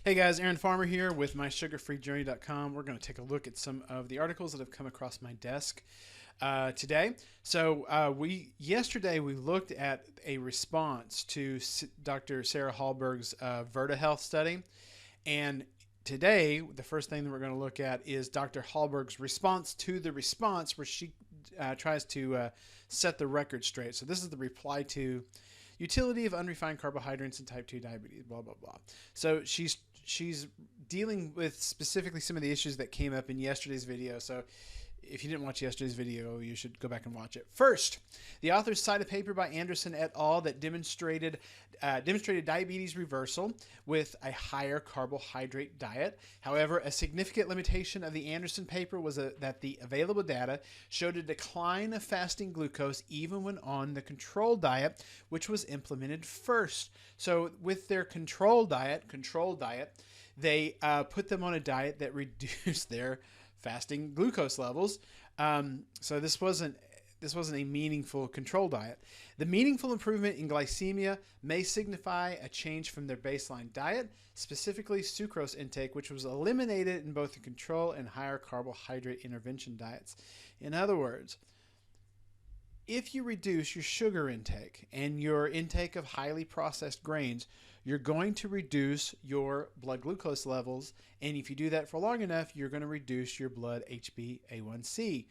Hey guys, Aaron Farmer here with mysugarfreejourney.com. We're going to take a look at some of the articles that have come across my desk today. We yesterday we looked at a response to Dr. Sarah Hallberg's Verta Health study, and today the first thing that we're going to look at is Dr. Hallberg's response to the response, where she tries to set the record straight. So this is the reply to utility of unrefined carbohydrates in type 2 diabetes, blah, blah, blah. So she's dealing with specifically some of the issues that came up in yesterday's video. So if you didn't watch yesterday's video, you should go back and watch it. First, the authors cite a paper by Anderson et al. That demonstrated diabetes reversal with a higher carbohydrate diet. However, a significant limitation of the Anderson paper was that the available data showed a decline of fasting glucose even when on the control diet, which was implemented first. So with their control diet, they put them on a diet that reduced their fasting glucose levels. So this wasn't a meaningful control diet. The meaningful improvement in glycemia may signify a change from their baseline diet, specifically sucrose intake, which was eliminated in both the control and higher carbohydrate intervention diets. In other words, if you reduce your sugar intake and your intake of highly processed grains, you're going to reduce your blood glucose levels. And if you do that for long enough, you're going to reduce your blood HbA1c.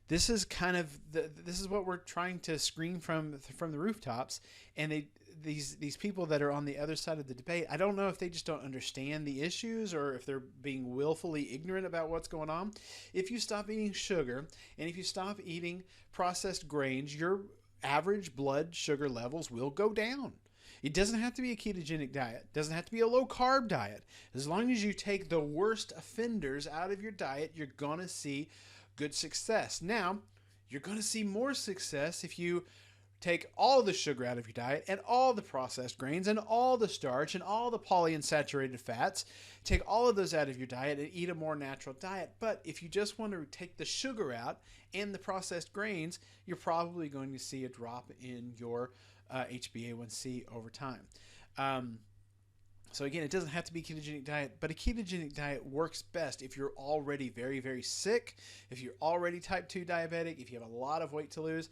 This is kind of this is what we're trying to scream from the rooftops. And these people that are on the other side of the debate, I don't know if they just don't understand the issues or if they're being willfully ignorant about what's going on. If you stop eating sugar and if you stop eating processed grains, your average blood sugar levels will go down. It doesn't have to be a ketogenic diet. It doesn't have to be a low-carb diet. As long as you take the worst offenders out of your diet, you're going to see good success. Now, you're going to see more success if you take all the sugar out of your diet and all the processed grains and all the starch and all the polyunsaturated fats. Take all of those out of your diet and eat a more natural diet. But if you just want to take the sugar out and the processed grains, you're probably going to see a drop in your HbA1c over time. So again, it doesn't have to be a ketogenic diet, but a ketogenic diet works best if you're already very, very sick, if you're already type 2 diabetic, if you have a lot of weight to lose.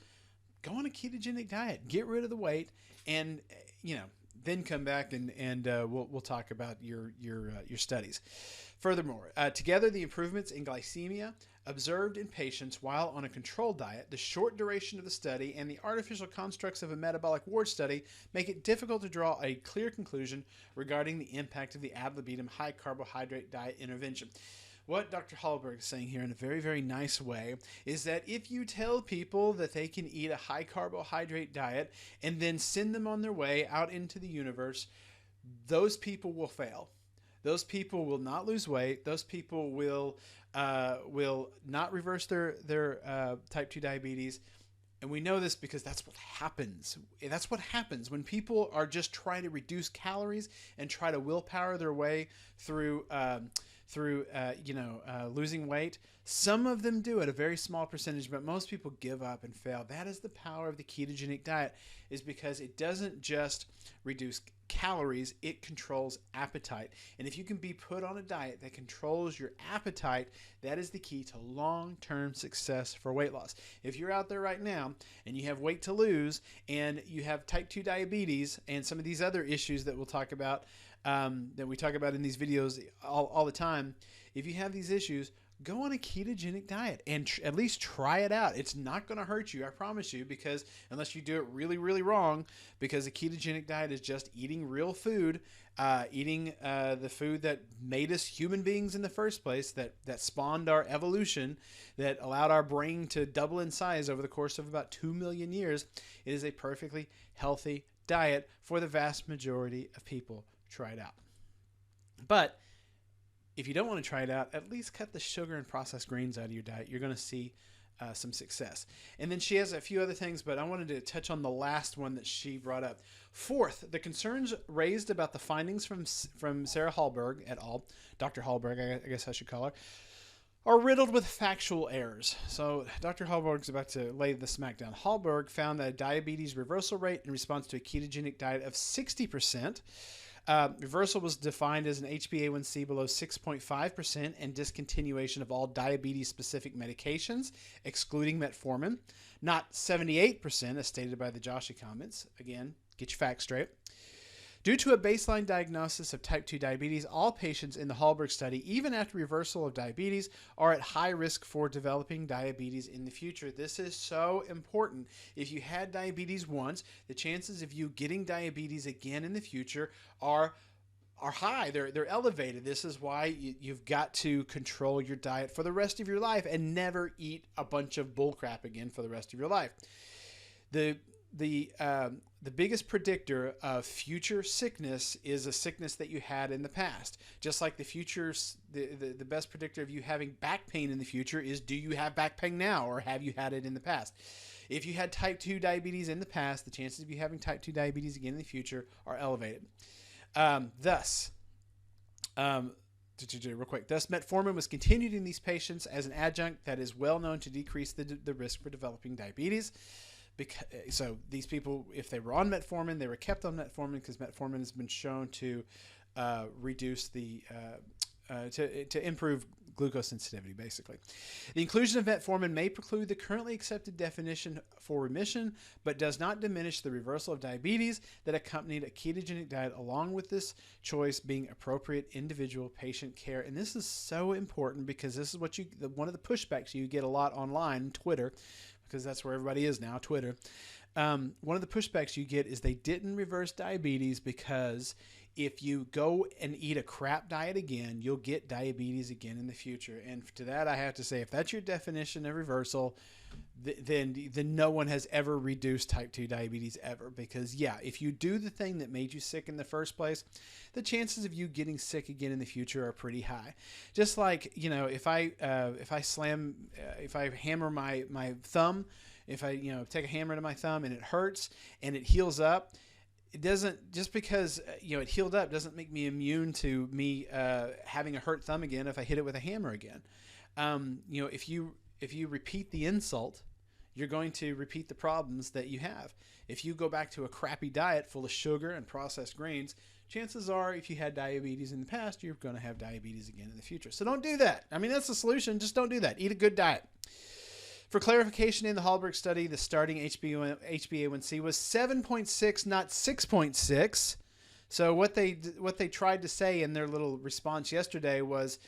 Go on a ketogenic diet, get rid of the weight, and then come back and we'll talk about your studies. Furthermore, together the improvements in glycemia observed in patients while on a controlled diet, the short duration of the study, and the artificial constructs of a metabolic ward study make it difficult to draw a clear conclusion regarding the impact of the ad libitum high carbohydrate diet intervention. What Dr. Hallberg is saying here in a very, very nice way is that if you tell people that they can eat a high carbohydrate diet and then send them on their way out into the universe, those people will fail. Those people will not lose weight. Those people will not reverse their type 2 diabetes. And we know this because that's what happens. That's what happens when people are just trying to reduce calories and try to willpower their way through losing weight. Some of them do it, a very small percentage, but most people give up and fail. That is the power of the ketogenic diet, is because it doesn't just reduce calories, it controls appetite. And if you can be put on a diet that controls your appetite, that is the key to long-term success for weight loss. If you're out there right now and you have weight to lose and you have type 2 diabetes and some of these other issues that we'll talk about, that we talk about in these videos all the time, if you have these issues, go on a ketogenic diet and at least try it out. It's not going to hurt you, I promise you, because unless you do it really, really wrong, because a ketogenic diet is just eating real food, eating the food that made us human beings in the first place, that spawned our evolution, that allowed our brain to double in size over the course of about 2 million years. It is a perfectly healthy diet for the vast majority of people. Try it out. But if you don't want to try it out, at least cut the sugar and processed grains out of your diet. You're going to see some success. And then she has a few other things, but I wanted to touch on the last one that she brought up. Fourth, the concerns raised about the findings from Sarah Hallberg et al., Dr. Hallberg, I guess I should call her, are riddled with factual errors. So Dr. Hallberg's about to lay the smackdown. Hallberg found that a diabetes reversal rate in response to a ketogenic diet of 60%. Reversal was defined as an HbA1c below 6.5% and discontinuation of all diabetes-specific medications, excluding metformin, not 78%, as stated by the Joshi comments. Again, get your facts straight. Due to a baseline diagnosis of type 2 diabetes, all patients in the Hallberg study, even after reversal of diabetes, are at high risk for developing diabetes in the future. This is so important. If you had diabetes once, the chances of you getting diabetes again in the future are high. They're elevated. This is why you've got to control your diet for the rest of your life and never eat a bunch of bullcrap again for the rest of your life. The biggest predictor of future sickness is a sickness that you had in the past. Just like the best predictor of you having back pain in the future is, do you have back pain now, or have you had it in the past? If you had type 2 diabetes in the past, the chances of you having type 2 diabetes again in the future are elevated. Thus, metformin was continued in these patients as an adjunct that is well known to decrease the risk for developing diabetes. So these people, if they were on metformin, they were kept on metformin because metformin has been shown to reduce to improve glucose sensitivity, basically. The inclusion of metformin may preclude the currently accepted definition for remission, but does not diminish the reversal of diabetes that accompanied a ketogenic diet, along with this choice being appropriate individual patient care. And this is so important because this is what one of the pushbacks you get a lot online, Twitter, because that's where everybody is now, Twitter. One of the pushbacks you get is they didn't reverse diabetes because if you go and eat a crap diet again, you'll get diabetes again in the future. And to that, I have to say, if that's your definition of reversal, then no one has ever reduced type 2 diabetes ever. Because, yeah, if you do the thing that made you sick in the first place, the chances of you getting sick again in the future are pretty high. Just like, if I hammer my thumb, if I take a hammer to my thumb and it hurts and it heals up, it doesn't, just because it healed up doesn't make me immune to me having a hurt thumb again if I hit it with a hammer again. If you repeat the insult, you're going to repeat the problems that you have. If you go back to a crappy diet full of sugar and processed grains, chances are if you had diabetes in the past, you're going to have diabetes again in the future. So don't do that. I mean, that's the solution. Just don't do that. Eat a good diet. For clarification, in the Hallberg study, the starting HbA1c was 7.6, not 6.6. So what they tried to say in their little response yesterday was,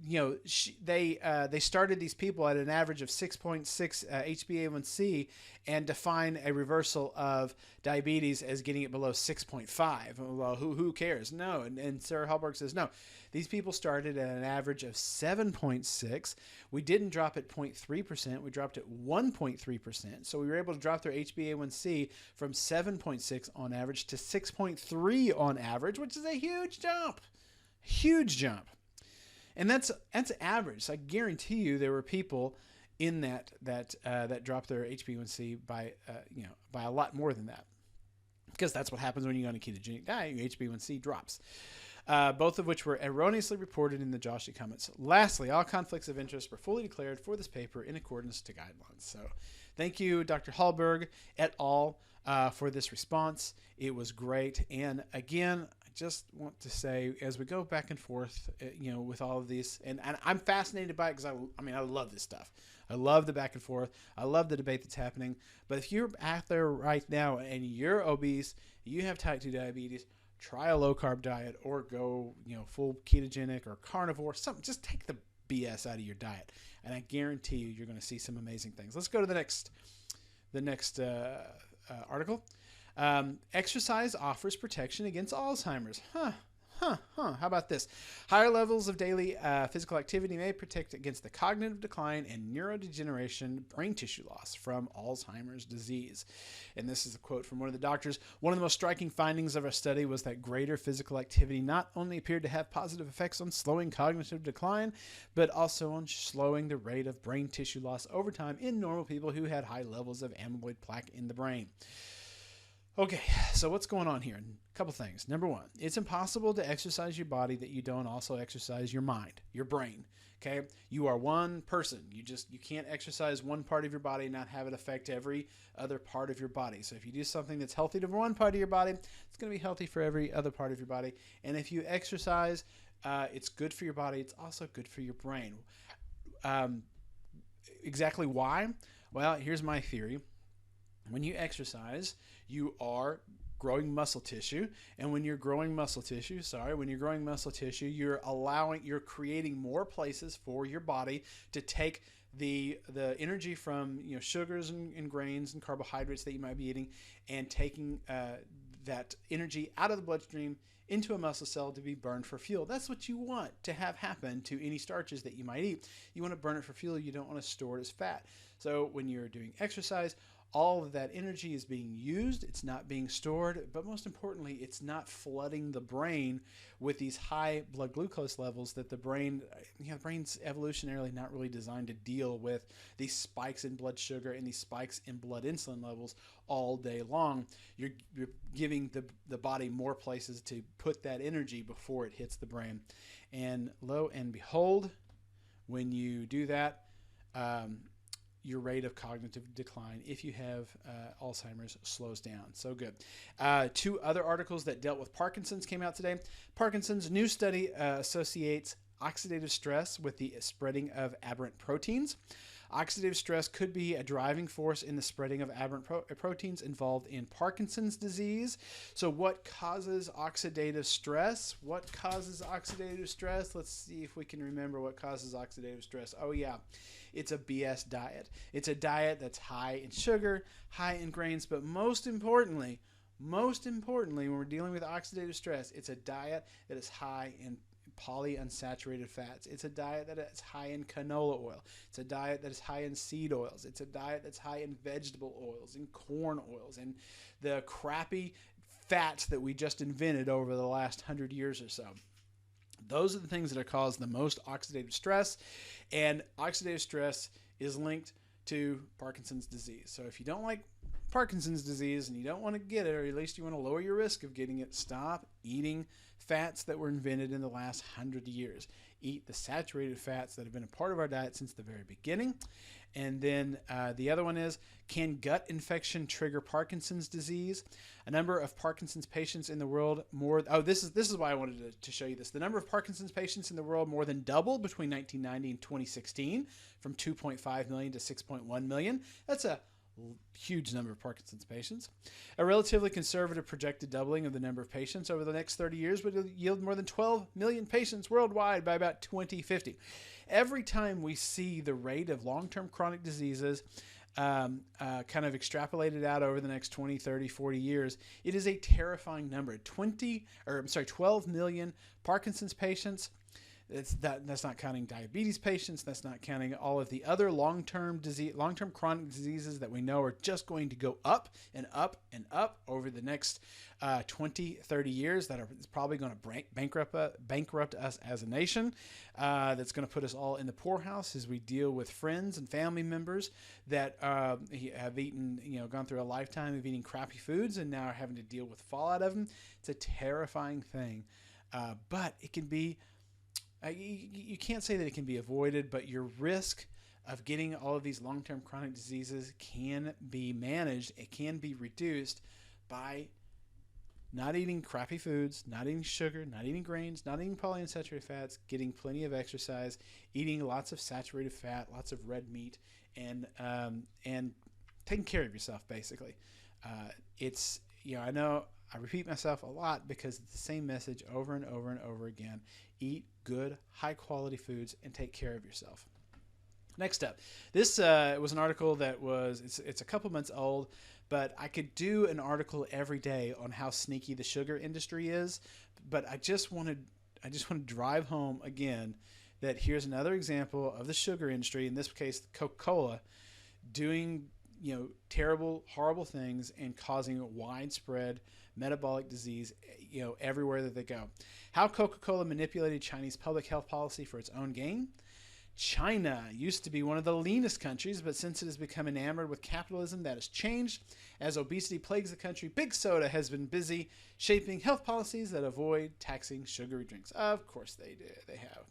they started these people at an average of 6.6 HbA1c and define a reversal of diabetes as getting it below 6.5. Well, who cares? No, and Sarah Hallberg says no. These people started at an average of 7.6. We didn't drop at 0.3%. We dropped at 1.3%. So we were able to drop their HbA1c from 7.6 on average to 6.3 on average, which is a huge jump. Huge jump. And that's average. So I guarantee you there were people in that dropped their HbA1c by a lot more than that, because that's what happens when you go on a ketogenic diet. Your HbA1c drops. Both of which were erroneously reported in the Joshi comments. Lastly, all conflicts of interest were fully declared for this paper in accordance to guidelines. So thank you, Dr. Hallberg et al. For this response. It was great. And again, I just want to say, as we go back and forth, with all of these, and I'm fascinated by it because I love this stuff. I love the back and forth. I love the debate that's happening. But if you're out there right now and you're obese, you have type 2 diabetes, try a low carb diet or go, full ketogenic or carnivore, something. Just take the BS out of your diet. And I guarantee you're going to see some amazing things. Let's go to the next article. Exercise offers protection against Alzheimer's. How about this? Higher levels of daily physical activity may protect against the cognitive decline and neurodegeneration, brain tissue loss from Alzheimer's disease. And this is a quote from one of the doctors. One of the most striking findings of our study was that greater physical activity not only appeared to have positive effects on slowing cognitive decline, but also on slowing the rate of brain tissue loss over time in normal people who had high levels of amyloid plaque in the brain. Okay, so what's going on here? A couple things. Number one, it's impossible to exercise your body that you don't also exercise your mind, your brain. Okay, you are one person. You can't exercise one part of your body and not have it affect every other part of your body. So if you do something that's healthy to one part of your body, it's going to be healthy for every other part of your body. And if you exercise, it's good for your body. It's also good for your brain. Exactly why? Well, here's my theory. When you exercise, you are growing muscle tissue, and when you're growing muscle tissue, you're creating more places for your body to take the energy from sugars and grains and carbohydrates that you might be eating, and taking that energy out of the bloodstream into a muscle cell to be burned for fuel. That's what you want to have happen to any starches that you might eat. You want to burn it for fuel. You don't want to store it as fat. So when you're doing exercise, all of that energy is being used. It's not being stored, but most importantly, it's not flooding the brain with these high blood glucose levels that the brain's evolutionarily not really designed to deal with these spikes in blood sugar and these spikes in blood insulin levels all day long. You're giving the body more places to put that energy before it hits the brain. And lo and behold, when you do that, your rate of cognitive decline, if you have Alzheimer's, slows down. So good. Two other articles that dealt with Parkinson's came out today. Parkinson's new study associates oxidative stress with the spreading of aberrant proteins. Oxidative stress could be a driving force in the spreading of aberrant proteins involved in Parkinson's disease. So what causes oxidative stress? Let's see if we can remember what causes oxidative stress. Oh yeah, it's a BS diet. It's a diet that's high in sugar, high in grains, but most importantly, when we're dealing with oxidative stress, it's a diet that is high in polyunsaturated fats. It's a diet that is high in canola oil. It's a diet that is high in seed oils. It's a diet that's high in vegetable oils and corn oils and the crappy fats that we just invented over the last 100 years or so. Those are the things that are causing the most oxidative stress, and oxidative stress is linked to Parkinson's disease. So if you don't like Parkinson's disease and you don't want to get it, or at least you want to lower your risk of getting it, stop eating fats that were invented in the last 100 years. Eat the saturated fats that have been a part of our diet since the very beginning. And then the other one is, can gut infection trigger Parkinson's disease? A number of Parkinson's patients in the world this is why I wanted to show you this. The number of Parkinson's patients in the world more than doubled between 1990 and 2016, from 2.5 million to 6.1 million. That's a huge number of Parkinson's patients. A relatively conservative projected doubling of the number of patients over the next 30 years would yield more than 12 million patients worldwide by about 2050. Every time we see the rate of long-term chronic diseases kind of extrapolated out over the next 20, 30, 40 years, it is a terrifying number. 12 million Parkinson's patients. That's not counting diabetes patients. That's not counting all of the other long-term chronic diseases that we know are just going to go up and up and up over the next 20, 30 years. That are probably going to bankrupt us as a nation. That's going to put us all in the poorhouse as we deal with friends and family members that have gone through a lifetime of eating crappy foods and now are having to deal with the fallout of them. It's a terrifying thing, but it can be. You can't say that it can be avoided, but your risk of getting all of these long-term chronic diseases can be managed. It can be reduced by not eating crappy foods, not eating sugar, not eating grains, not eating polyunsaturated fats, getting plenty of exercise, eating lots of saturated fat, lots of red meat, and taking care of yourself, basically. I know I repeat myself a lot because it's the same message over and over and over again. Eat good, high-quality foods and take care of yourself. Next up, this was an article that it's a couple months old, but I could do an article every day on how sneaky the sugar industry is. But I just want to drive home again that here's another example of the sugar industry, in this case Coca-Cola, doing terrible, horrible things and causing widespread metabolic disease, everywhere that they go. How Coca-Cola manipulated Chinese public health policy for its own gain. China used to be one of the leanest countries, but since it has become enamored with capitalism, that has changed. As obesity plagues the country, Big Soda has been busy shaping health policies that avoid taxing sugary drinks. Of course they do. They have.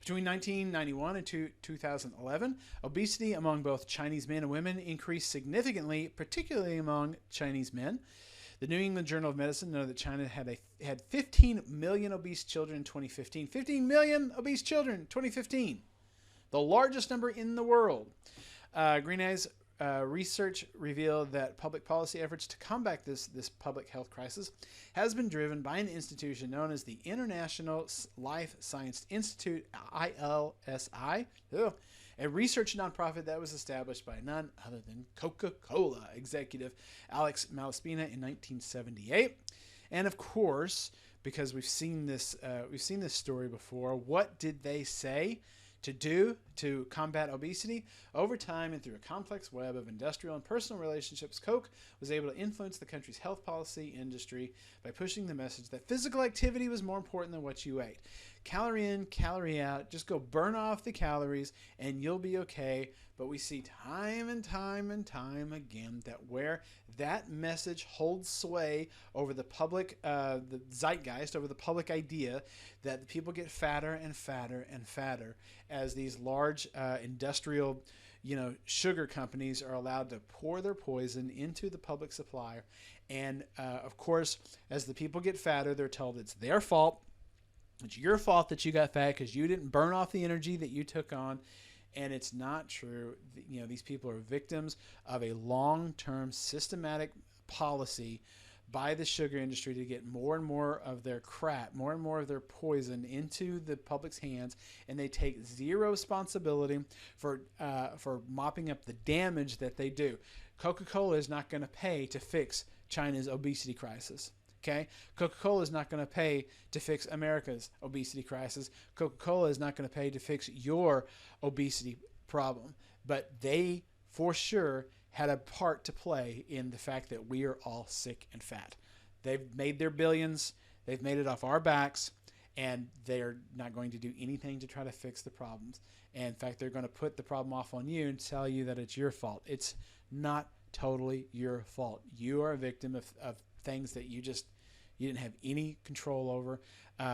Between 1991 and 2011, obesity among both Chinese men and women increased significantly, particularly among Chinese men. The New England Journal of Medicine noted that China had 15 million obese children in 2015. 15 million obese children in 2015. The largest number in the world. Green Eyes research revealed that public policy efforts to combat this public health crisis has been driven by an institution known as the International Life Science Institute, ILSI, a research nonprofit that was established by none other than Coca-Cola executive Alex Malaspina in 1978. And of course, because we've seen this story before, what did they say to do to combat obesity? Over time and through a complex web of industrial and personal relationships, Coke was able to influence the country's health policy industry by pushing the message that physical activity was more important than what you ate. Calorie in, calorie out, just go burn off the calories and you'll be okay. But we see time and time and time again that where that message holds sway over the public, the zeitgeist, over the public idea, that the people get fatter and fatter and fatter as these large industrial, sugar companies are allowed to pour their poison into the public supply. And of course, as the people get fatter, they're told it's their fault. It's your fault that you got fat because you didn't burn off the energy that you took on. And it's not true. These people are victims of a long-term systematic policy by the sugar industry to get more and more of their crap, more and more of their poison into the public's hands, and they take zero responsibility for mopping up the damage that they do. Coca-Cola is not going to pay to fix China's obesity crisis. Okay? Coca-Cola is not going to pay to fix America's obesity crisis. Coca-Cola is not going to pay to fix your obesity problem. But they, for sure, had a part to play in the fact that we are all sick and fat. They've made their billions. They've made it off our backs. And they're not going to do anything to try to fix the problems. And in fact, they're going to put the problem off on you and tell you that it's your fault. It's not totally your fault. You are a victim of things that you didn't have any control over.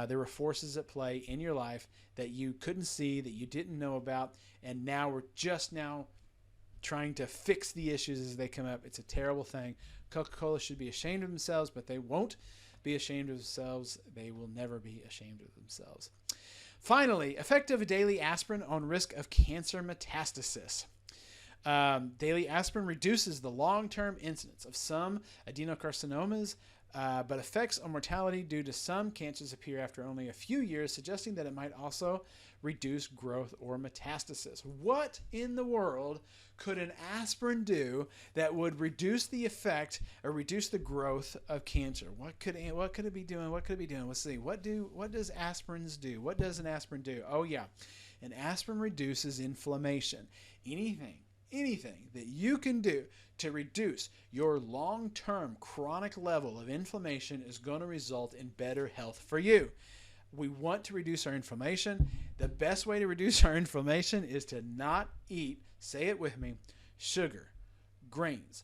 There were forces at play in your life that you couldn't see, that you didn't know about, and now we're just now trying to fix the issues as they come up. It's a terrible thing. Coca-Cola should be ashamed of themselves, but they won't be ashamed of themselves. They will never be ashamed of themselves. Finally, effect of daily aspirin on risk of cancer metastasis. Daily aspirin reduces the long-term incidence of some adenocarcinomas, but effects on mortality due to some cancers appear after only a few years, suggesting that it might also reduce growth or metastasis. What in the world could an aspirin do that would reduce the effect or reduce the growth of cancer? What could it be doing? What could it be doing? Let's see. What does aspirins do? What does an aspirin do? Oh yeah, an aspirin reduces inflammation. Anything that you can do to reduce your long-term chronic level of inflammation is going to result in better health for you. We want to reduce our inflammation. The best way to reduce our inflammation is to not eat, say it with me, sugar, grains,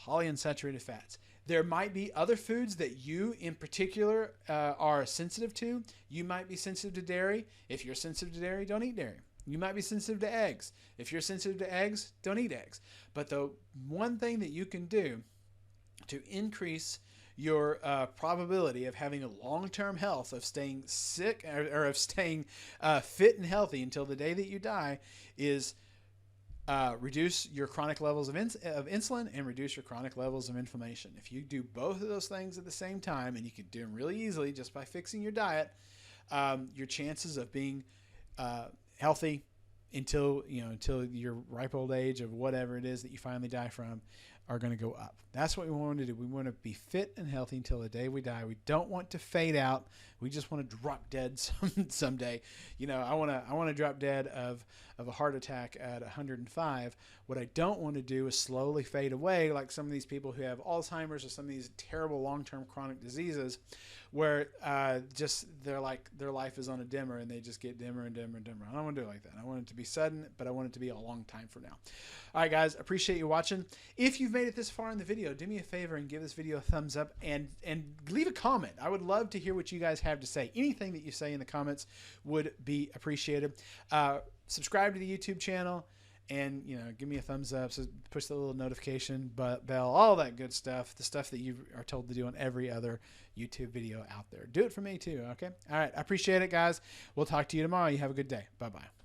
polyunsaturated fats. There might be other foods that you in particular are sensitive to. You might be sensitive to dairy. If you're sensitive to dairy, don't eat dairy. You might be sensitive to eggs. If you're sensitive to eggs, don't eat eggs. But the one thing that you can do to increase your probability of having a long-term health, of staying sick or of staying fit and healthy until the day that you die, is reduce your chronic levels of insulin and reduce your chronic levels of inflammation. If you do both of those things at the same time, and you can do them really easily just by fixing your diet, your chances of being healthy until your ripe old age of whatever it is that you finally die from are going to go up. That's what we want to do. We want to be fit and healthy until the day we die. We don't want to fade out. We just want to drop dead someday. I want to drop dead of a heart attack at 105. What I don't want to do is slowly fade away like some of these people who have Alzheimer's or some of these terrible long-term chronic diseases. where just they're like their life is on a dimmer and they just get dimmer and dimmer and dimmer. I don't want to do it like that. I want it to be sudden, but I want it to be a long time from now. All right, guys, appreciate you watching. If you've made it this far in the video, do me a favor and give this video a thumbs up and leave a comment. I would love to hear what you guys have to say. Anything that you say in the comments would be appreciated. Subscribe to the YouTube channel. And, you know, give me a thumbs up, so push the little notification bell, all that good stuff, the stuff that you are told to do on every other YouTube video out there. Do it for me too, okay? All right, I appreciate it, guys. We'll talk to you tomorrow. You have a good day. Bye-bye.